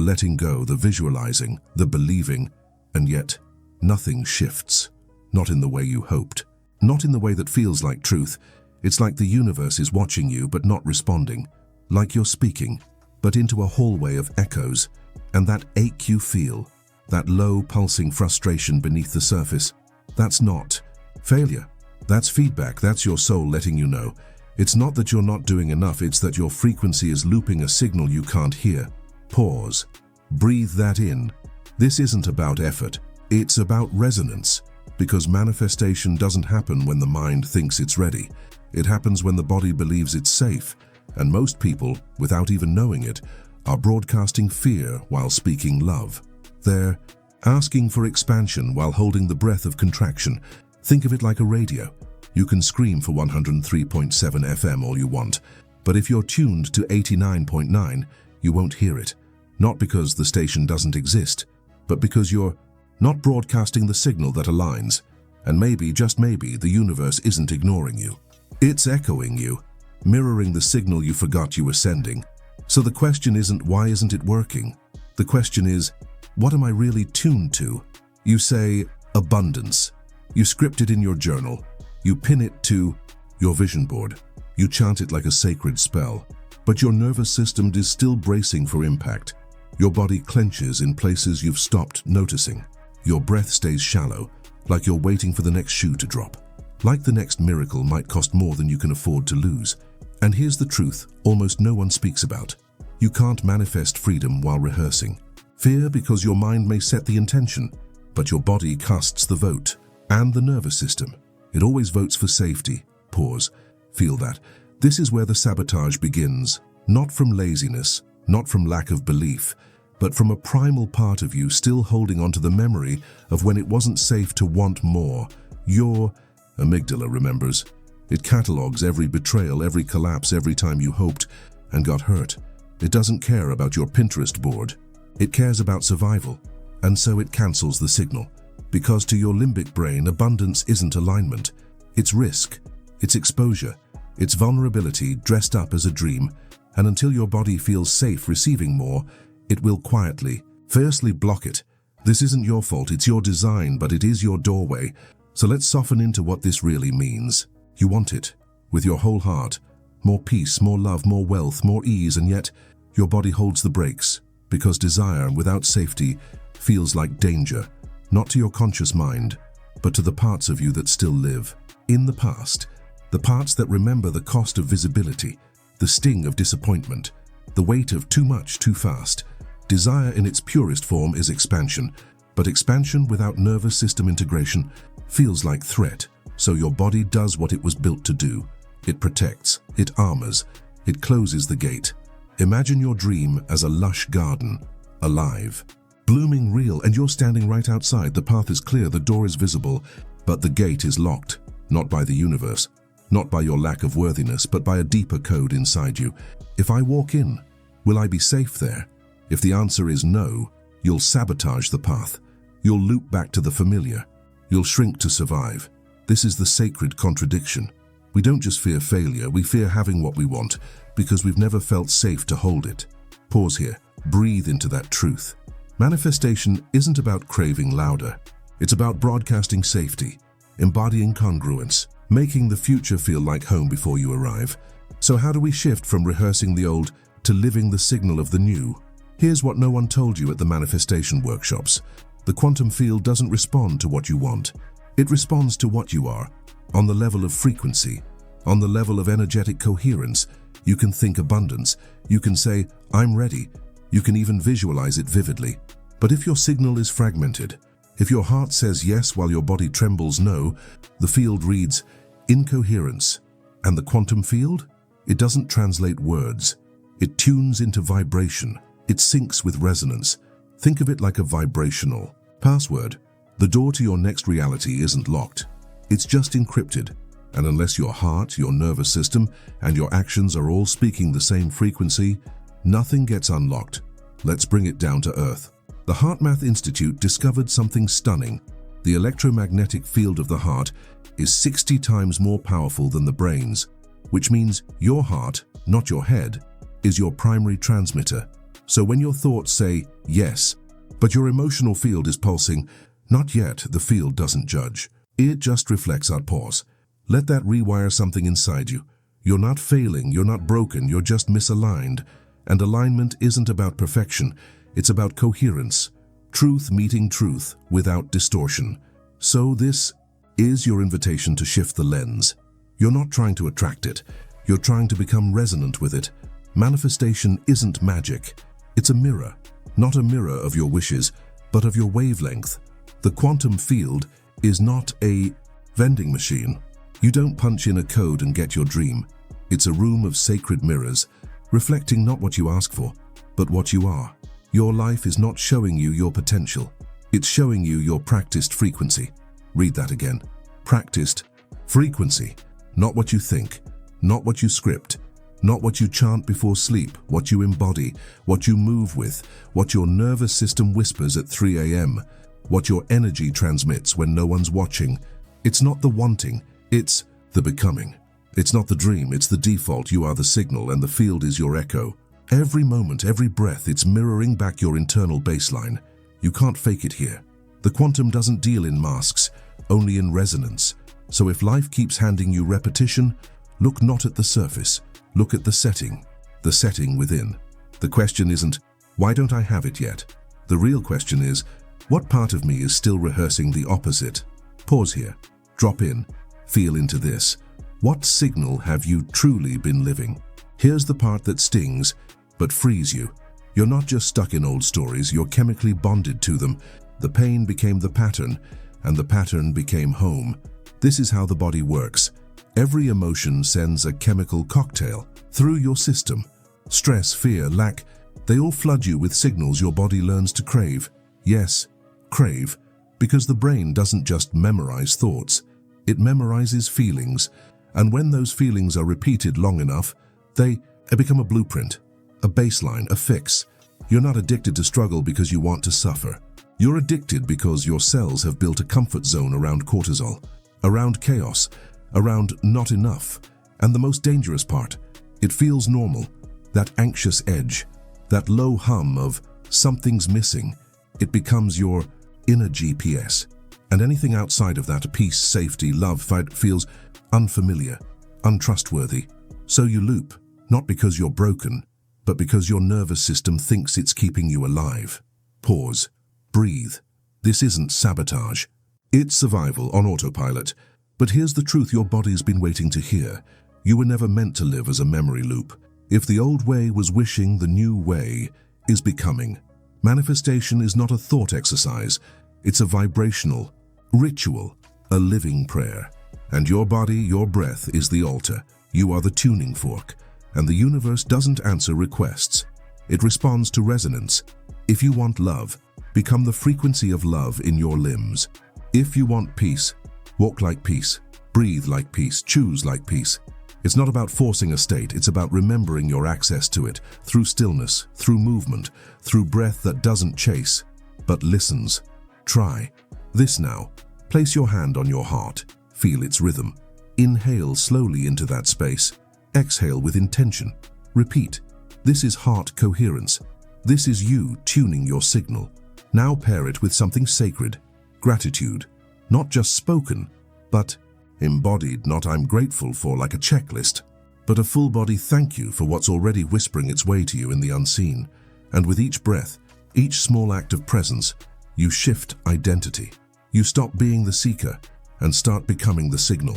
letting go, the visualizing, the believing, and yet nothing shifts. Not in the way you hoped. Not in the way that feels like truth. It's like the universe is watching you but not responding. Like you're speaking, but into a hallway of echoes. And that ache you feel, that low pulsing frustration beneath the surface, that's not failure. That's feedback. That's your soul letting you know. It's not that you're not doing enough, it's that your frequency is looping a signal you can't hear. Pause. Breathe that in. This isn't about effort. It's about resonance. Because manifestation doesn't happen when the mind thinks it's ready. It happens when the body believes it's safe. And most people, without even knowing it, are broadcasting fear while speaking love. They're asking for expansion while holding the breath of contraction. Think of it like a radio. You can scream for 103.7 FM all you want, but if you're tuned to 89.9, you won't hear it. Not because the station doesn't exist, but because you're not broadcasting the signal that aligns. And maybe, just maybe, the universe isn't ignoring you. It's echoing you, mirroring the signal you forgot you were sending. So the question isn't why isn't it working? The question is, what am I really tuned to? You say abundance. You script it in your journal. You pin it to your vision board. You chant it like a sacred spell. But your nervous system is still bracing for impact. Your body clenches in places you've stopped noticing. Your breath stays shallow, like you're waiting for the next shoe to drop. Like the next miracle might cost more than you can afford to lose. And here's the truth almost no one speaks about. You can't manifest freedom while rehearsing. Fear because your mind may set the intention, but your body casts the vote. And the nervous system. It always votes for safety. Pause. Feel that. This is where the sabotage begins. Not from laziness, not from lack of belief, but from a primal part of you still holding onto the memory of when it wasn't safe to want more. Your amygdala remembers. It catalogs every betrayal, every collapse, every time you hoped and got hurt. It doesn't care about your Pinterest board. It cares about survival, and so it cancels the signal. Because to your limbic brain, abundance isn't alignment. It's risk, it's exposure, it's vulnerability dressed up as a dream, and until your body feels safe receiving more, it will quietly, fiercely block it. This isn't your fault, it's your design, but it is your doorway. So let's soften into what this really means. You want it, with your whole heart. More peace, more love, more wealth, more ease, and yet your body holds the brakes, because desire without safety feels like danger. Not to your conscious mind, but to the parts of you that still live in the past, the parts that remember the cost of visibility, the sting of disappointment, the weight of too much too fast. Desire in its purest form is expansion, but expansion without nervous system integration feels like threat, so your body does what it was built to do. It protects, it armors, it closes the gate. Imagine your dream as a lush garden, alive, blooming real, and you're standing right outside. The path is clear, the door is visible, but the gate is locked, not by the universe, not by your lack of worthiness, but by a deeper code inside you. If I walk in, will I be safe there? If the answer is no, you'll sabotage the path. You'll loop back to the familiar. You'll shrink to survive. This is the sacred contradiction. We don't just fear failure, we fear having what we want, because we've never felt safe to hold it. Pause here. Breathe into that truth. Manifestation isn't about craving louder. It's about broadcasting safety, embodying congruence, making the future feel like home before you arrive. So how do we shift from rehearsing the old to living the signal of the new? Here's what no one told you at the manifestation workshops. The quantum field doesn't respond to what you want. It responds to what you are. On the level of frequency, on the level of energetic coherence, you can think abundance. You can say, I'm ready. You can even visualize it vividly. But if your signal is fragmented, if your heart says yes while your body trembles no, the field reads incoherence. And the quantum field? It doesn't translate words. It tunes into vibration. It syncs with resonance. Think of it like a vibrational password. The door to your next reality isn't locked. It's just encrypted. And unless your heart, your nervous system, and your actions are all speaking the same frequency, nothing gets unlocked. Let's bring it down to earth. The HeartMath Institute discovered something stunning. The electromagnetic field of the heart is 60 times more powerful than the brain's, which means your heart, not your head, is your primary transmitter. So when your thoughts say yes, but your emotional field is pulsing, not yet, the field doesn't judge. It just reflects our pause. Let that rewire something inside you. You're not failing, you're not broken, you're just misaligned. And alignment isn't about perfection, it's about coherence. Truth meeting truth without distortion. So this is your invitation to shift the lens. You're not trying to attract it, you're trying to become resonant with it. Manifestation isn't magic, it's a mirror. Not a mirror of your wishes, but of your wavelength. The quantum field is not a vending machine. You don't punch in a code and get your dream. It's a room of sacred mirrors, reflecting not what you ask for, but what you are. Your life is not showing you your potential. It's showing you your practiced frequency. Read that again. Practiced frequency. Not what you think, not what you script, not what you chant before sleep, what you embody, what you move with, what your nervous system whispers at 3 a.m., what your energy transmits when no one's watching. It's not the wanting, it's the becoming. It's not the dream, it's the default. You are the signal and the field is your echo. Every moment, every breath, it's mirroring back your internal baseline. You can't fake it here. The quantum doesn't deal in masks, only in resonance. So if life keeps handing you repetition, look not at the surface, look at the setting within. The question isn't, why don't I have it yet? The real question is, what part of me is still rehearsing the opposite? Pause here, drop in, feel into this. What signal have you truly been living? Here's the part that stings, but frees you. You're not just stuck in old stories, you're chemically bonded to them. The pain became the pattern, and the pattern became home. This is how the body works. Every emotion sends a chemical cocktail through your system. Stress, fear, lack, they all flood you with signals your body learns to crave. Yes, crave, because the brain doesn't just memorize thoughts, it memorizes feelings. And when those feelings are repeated long enough, they become a blueprint, a baseline, a fix. You're not addicted to struggle because you want to suffer. You're addicted because your cells have built a comfort zone around cortisol, around chaos, around not enough. And the most dangerous part, it feels normal. That anxious edge, that low hum of something's missing, it becomes your inner GPS. And anything outside of that, peace, safety, love, fight, feels unfamiliar, untrustworthy. So you loop, not because you're broken, but because your nervous system thinks it's keeping you alive. Pause. Breathe. This isn't sabotage. It's survival on autopilot. But here's the truth your body's been waiting to hear. You were never meant to live as a memory loop. If the old way was wishing, the new way is becoming. Manifestation is not a thought exercise. It's a vibrational ritual, a living prayer. And your body, your breath, is the altar. You are the tuning fork. And the universe doesn't answer requests. It responds to resonance. If you want love, become the frequency of love in your limbs. If you want peace, walk like peace, breathe like peace, choose like peace. It's not about forcing a state, it's about remembering your access to it, through stillness, through movement, through breath that doesn't chase, but listens. Try this now. Place your hand on your heart. Feel its rhythm. Inhale slowly into that space. Exhale with intention. Repeat. This is heart coherence. This is you tuning your signal. Now pair it with something sacred. Gratitude. Not just spoken, but embodied. Not I'm grateful for like a checklist, but a full body thank you for what's already whispering its way to you in the unseen. And with each breath, each small act of presence, you shift identity. You stop being the seeker and start becoming the signal.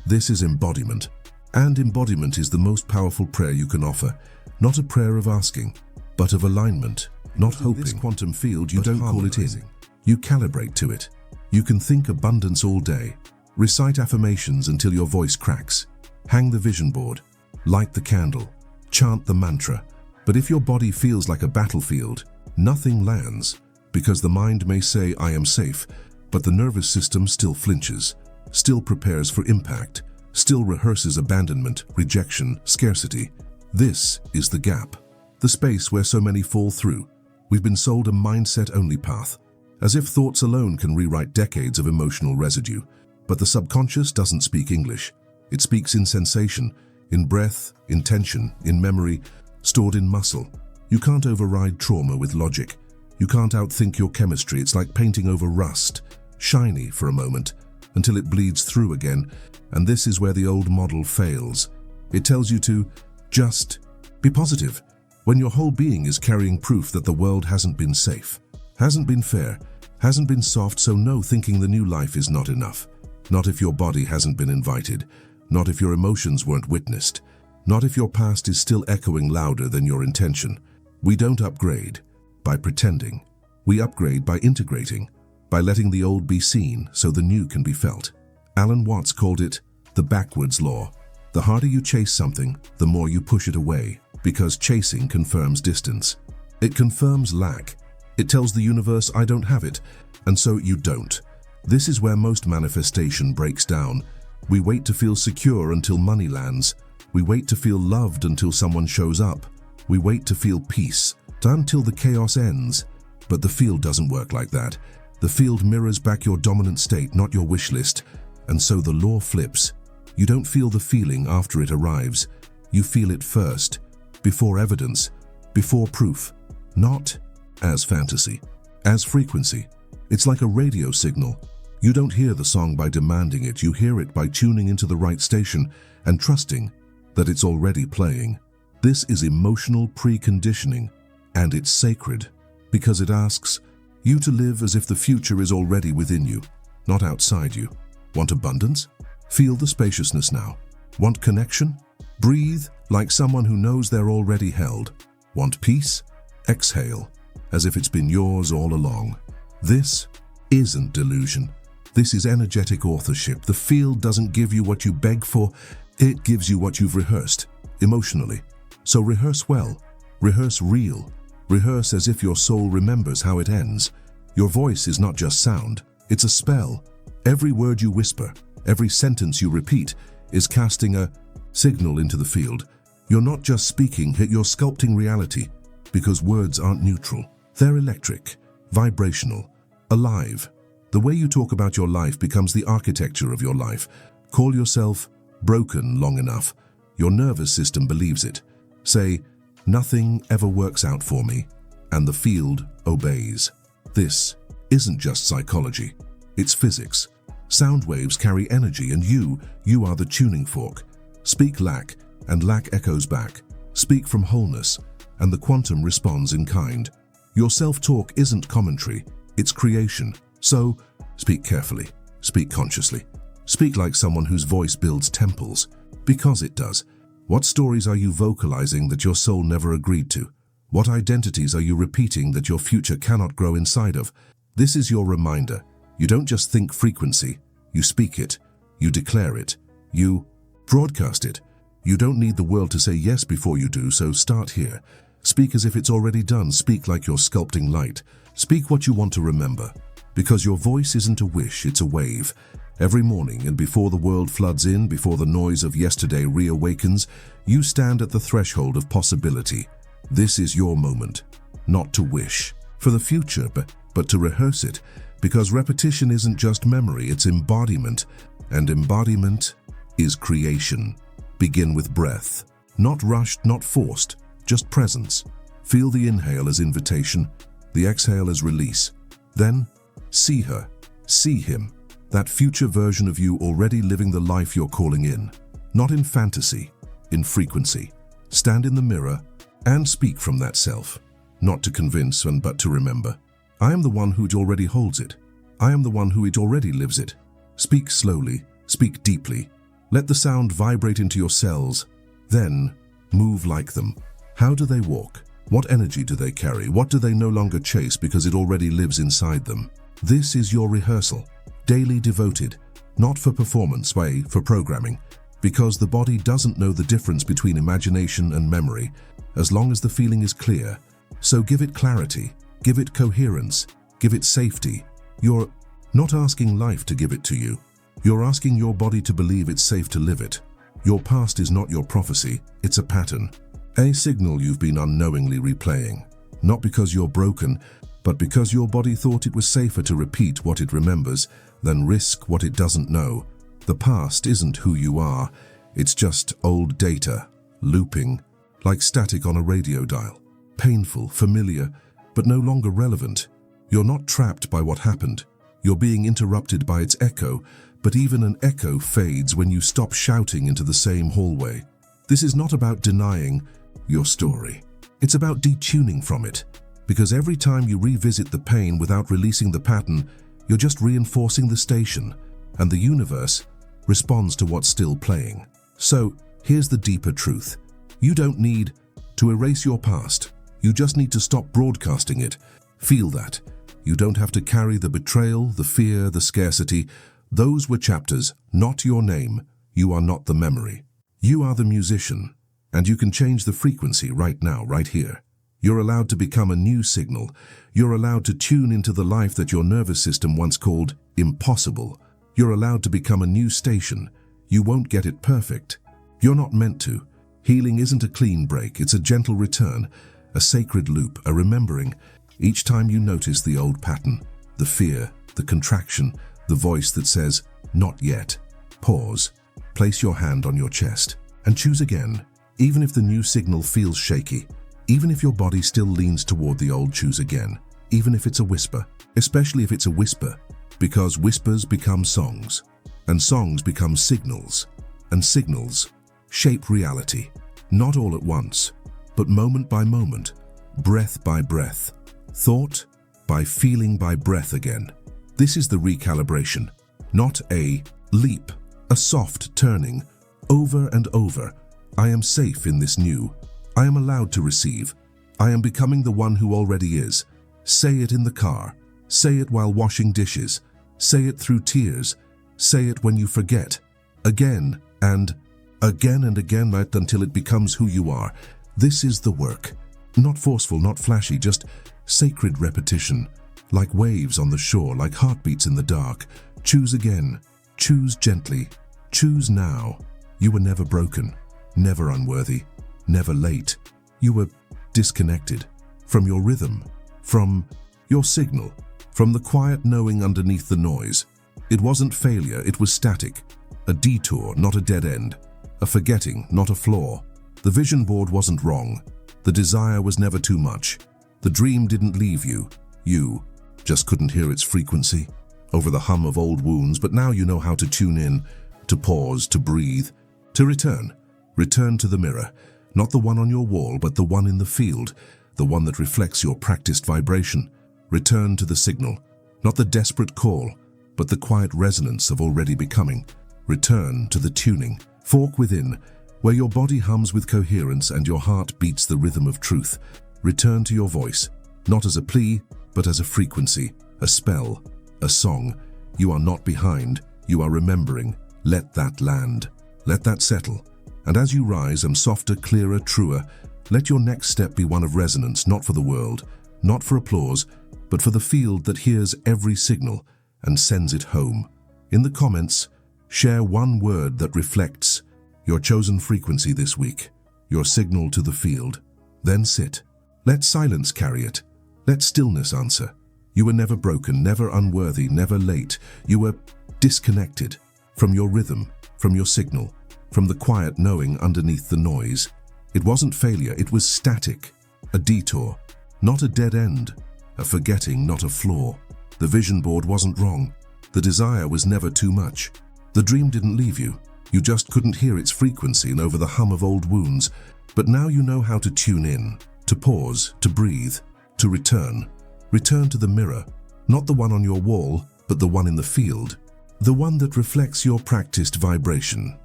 This is embodiment. And embodiment is the most powerful prayer you can offer. Not a prayer of asking, but of alignment. Not hoping. This quantum field, you don't call it in. You calibrate to it. You can think abundance all day. Recite affirmations until your voice cracks. Hang the vision board. Light the candle. Chant the mantra. But if your body feels like a battlefield, nothing lands. Because the mind may say, I am safe, but the nervous system still flinches, still prepares for impact, still rehearses abandonment, rejection, scarcity. This is the gap. The space where so many fall through. We've been sold a mindset-only path, as if thoughts alone can rewrite decades of emotional residue. But the subconscious doesn't speak English. It speaks in sensation, in breath, in tension, in memory, stored in muscle. You can't override trauma with logic. You can't outthink your chemistry. It's like painting over rust, shiny for a moment, until it bleeds through again. And this is where the old model fails. It tells you to just be positive, when your whole being is carrying proof that the world hasn't been safe, hasn't been fair, hasn't been soft. So no, thinking the new life is not enough. Not if your body hasn't been invited, not if your emotions weren't witnessed, not if your past is still echoing louder than your intention. We don't upgrade by pretending. We upgrade by integrating, by letting the old be seen so the new can be felt. Alan Watts called it the backwards law. The harder you chase something, the more you push it away, because chasing confirms distance. It confirms lack. It tells the universe, I don't have it, and so you don't. This is where most manifestation breaks down. We wait to feel secure until money lands. We wait to feel loved until someone shows up. We wait to feel peace until the chaos ends. But the field doesn't work like that. The field mirrors back your dominant state, not your wish list. And so the law flips. You don't feel the feeling after it arrives. You feel it first, before evidence, before proof. Not as fantasy, as frequency. It's like a radio signal. You don't hear the song by demanding it. You hear it by tuning into the right station and trusting that it's already playing. This is emotional preconditioning, and it's sacred because it asks you to live as if the future is already within you, not outside you. Want abundance? Feel the spaciousness now. Want connection? Breathe like someone who knows they're already held. Want peace? Exhale as if it's been yours all along. This isn't delusion. This is energetic authorship. The field doesn't give you what you beg for. It gives you what you've rehearsed, emotionally. So rehearse well. Rehearse real. Rehearse as if your soul remembers how it ends. Your voice is not just sound. It's a spell. Every word you whisper, every sentence you repeat is casting a signal into the field. You're not just speaking, you're sculpting reality, because words aren't neutral. They're electric, vibrational, alive. The way you talk about your life becomes the architecture of your life. Call yourself broken long enough. Your nervous system believes it. Say, nothing ever works out for me, and the field obeys. This isn't just psychology. It's physics. Sound waves carry energy, and you are the tuning fork. Speak lack, and lack echoes back. Speak from wholeness, and the quantum responds in kind. Your self-talk isn't commentary, it's creation. So, speak carefully, speak consciously. Speak like someone whose voice builds temples, because it does. What stories are you vocalizing that your soul never agreed to? What identities are you repeating that your future cannot grow inside of? This is your reminder. You don't just think frequency, you speak it, you declare it, you broadcast it. You don't need the world to say yes before you do, so start here. Speak as if it's already done. Speak like you're sculpting light. Speak what you want to remember. Because your voice isn't a wish, it's a wave. Every morning, and before the world floods in, before the noise of yesterday reawakens, you stand at the threshold of possibility. This is your moment, not to wish for the future, but to rehearse it. Because repetition isn't just memory, it's embodiment. And embodiment is creation. Begin with breath. Not rushed, not forced, just presence. Feel the inhale as invitation, the exhale as release. Then, see her, see him, that future version of you already living the life you're calling in. Not in fantasy, in frequency. Stand in the mirror and speak from that self. Not to convince, but to remember. I am the one who already holds it. I am the one who already lives it. Speak slowly, speak deeply. Let the sound vibrate into your cells. Then, move like them. How do they walk? What energy do they carry? What do they no longer chase because it already lives inside them? This is your rehearsal, daily devoted, not for performance, for programming, because the body doesn't know the difference between imagination and memory, as long as the feeling is clear. So give it clarity, give it coherence, give it safety. You're not asking life to give it to you. You're asking your body to believe it's safe to live it. Your past is not your prophecy, it's a pattern. A signal you've been unknowingly replaying. Not because you're broken, but because your body thought it was safer to repeat what it remembers than risk what it doesn't know. The past isn't who you are, it's just old data, looping, like static on a radio dial. painful, familiar, but no longer relevant. You're not trapped by what happened. You're being interrupted by its echo, but even an echo fades when you stop shouting into the same hallway. This is not about denying your story. It's about detuning from it, because every time you revisit the pain without releasing the pattern, you're just reinforcing the station, and the universe responds to what's still playing. So, here's the deeper truth. You don't need to erase your past. You just need to stop broadcasting it. Feel that. You don't have to carry the betrayal, the fear, the scarcity. Those were chapters, not your name. You are not the memory. You are the musician, and you can change the frequency right now, right here. You're allowed to become a new signal. You're allowed to tune into the life that your nervous system once called impossible. You're allowed to become a new station. You won't get it perfect. You're not meant to. Healing isn't a clean break, it's a gentle return, a sacred loop, a remembering. Each time you notice the old pattern, the fear, the contraction, the voice that says, "Not yet." Pause, place your hand on your chest, and choose again. Even if the new signal feels shaky, even if your body still leans toward the old, choose again. Even if it's a whisper, especially if it's a whisper, because whispers become songs, and songs become signals, and signals shape reality, not all at once, but moment by moment, breath by breath, thought by feeling by breath again. This is the recalibration, not a leap, a soft turning, over and over. I am safe in this new. I am allowed to receive. I am becoming the one who already is. Say it in the car. Say it while washing dishes. Say it through tears. Say it when you forget. Again and again and again, right until it becomes who you are. This is the work. Not forceful, not flashy, just sacred repetition. Like waves on the shore, like heartbeats in the dark. Choose again. Choose gently. Choose now. You were never broken, never unworthy, never late. You were disconnected from your rhythm, from your signal, from the quiet knowing underneath the noise. It wasn't failure, it was static. A detour, not a dead end. A forgetting, not a flaw. The vision board wasn't wrong. The desire was never too much. The dream didn't leave you. You just couldn't hear its frequency over the hum of old wounds, but now you know how to tune in, to pause, to breathe, to return. Return to the mirror, not the one on your wall, but the one in the field, the one that reflects your practiced vibration. Return to the signal, not the desperate call, but the quiet resonance of already becoming. Return to the tuning, fork within, where your body hums with coherence and your heart beats the rhythm of truth. Return to your voice, not as a plea, but as a frequency, a spell, a song. You are not behind, you are remembering. Let that land. Let that settle. And as you rise, softer, clearer, truer, let your next step be one of resonance, not for the world, not for applause, but for the field that hears every signal and sends it home. In the comments, share one word that reflects your chosen frequency this week, your signal to the field. Then sit. Let silence carry it. Let stillness answer. You were never broken, never unworthy, never late. You were disconnected from your rhythm, from your signal, from the quiet knowing underneath the noise. It wasn't failure, it was static, a detour, not a dead end, a forgetting, not a flaw. The vision board wasn't wrong. The desire was never too much. The dream didn't leave you. You just couldn't hear its frequency and over the hum of old wounds. But now you know how to tune in, to pause, to breathe, to return. Return to the mirror, not the one on your wall, but the one in the field, the one that reflects your practiced vibration.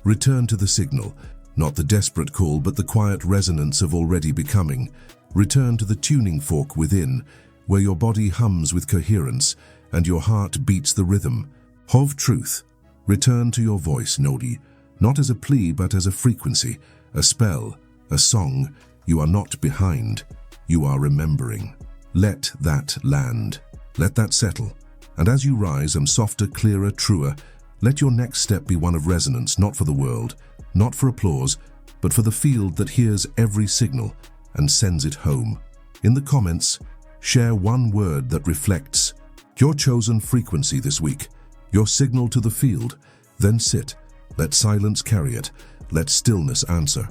Return to the signal, not the desperate call, but the quiet resonance of already becoming. Return to the tuning fork within, where your body hums with coherence and your heart beats the rhythm of truth. Return to your voice, Nodi, not as a plea, but as a frequency, a spell, a song. You are not behind, you are remembering. Let that land. Let that settle. And as you rise, softer, clearer, truer, let your next step be one of resonance, not for the world, not for applause, but for the field that hears every signal and sends it home. In the comments, share one word that reflects your chosen frequency this week, your signal to the field. Then sit. Let silence carry it. Let stillness answer.